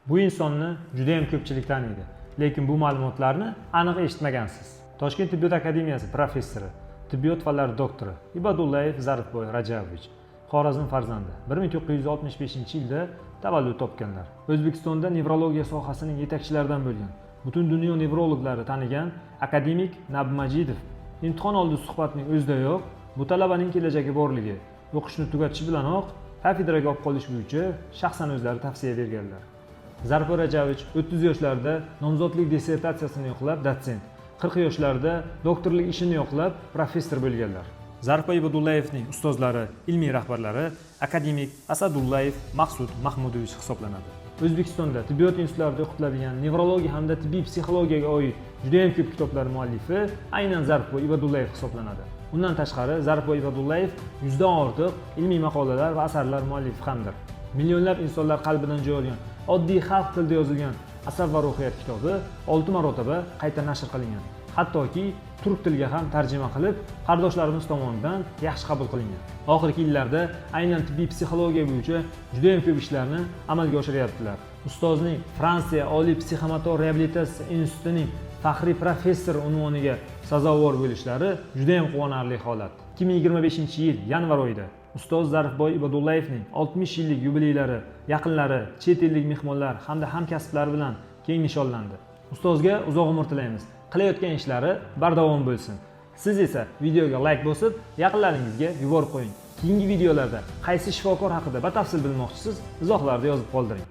Bu insonni juda ham ko'pchilik taniydi, lekin bu ma'lumotlarni aniq eshitmagansiz. Toshkent tibbiyot akademiyasi professori, tibbiyot fanlari doktori Ibadullayev Zarifboy Rajabovich Xorazm farzandi 1965-yilda tavallud topganlar. O'zbekistonda nevrologiya sohasining yetakchilaridan bo'lgan, butun dunyo nevrologlari tanigan akademik Nabmajidov imtihon oldi suhbatning o'zidayoq bu talabaning kelajagi borligi, o'qishni tugatishi bilanoq kafedraga olib qolish bo'yicha shaxsan o'zlari tavsiya berganlar. Zarifboy Rajabovich 30 yoshlarida nomzodlik dissertatsiyasini yoqlab dotsent, 40 yoshlarida doktorlik ishini yoqlab professor bo'lganlar. Zarifboy Ibadullayevning ustozlari, ilmiy rahbarlari akademik Asadullayev Maqsud Mahmudovich hisoblanadi. O'zbekistonda tibbiyot institutlarida o'qitiladigan nevrologiya hamda tibbiy psixologiyaga oid juda ham ko'p kitoblar muallifi aynan Zarifboy Ibadullayev hisoblanadi. Undan tashqari Zarifboy Ibadullayev 100 dan ortiq ilmiy maqolalar va asarlar muallifi hamdir. Millionlab insonlar qalbidan joy olgan, oddiy xalq tilida yozilgan Asar va ruhiyat kitobi 6 marotaba qayta nashr qilingan. Hattoki turk tiliga ham tarjima qilib, qardoshlarimiz tomonidan yaxshi qabul qilingan. Oxirgi yillarda aynan tibbiy psixologiya bo'yicha juda ham ko'p ishlarni amalga oshiryaptilar. Ustozning Fransiya Oliy psixomotor reabilitatsiya institutining faxriy professor unvoniga sazovor bo'lishlari juda ham quvonarli holat. 2025-yil yanvar oyida ustoz Zarifboy Ibadullayevning 60 yillik yubileylari yaqinlari, chet ellik mehmonlar hamda hamkasblari bilan keng nishonlandi. Ustozga uzoq umr tilaymiz. Qilayotgan ishlari bardavom bo'lsin. Siz esa videoga like bosib, yaqinlaringizga yuborib qo'ying. Keyingi videolarda qaysi shifokor haqida batafsil bilmoqchisiz, izohlarda yozib qoldiring.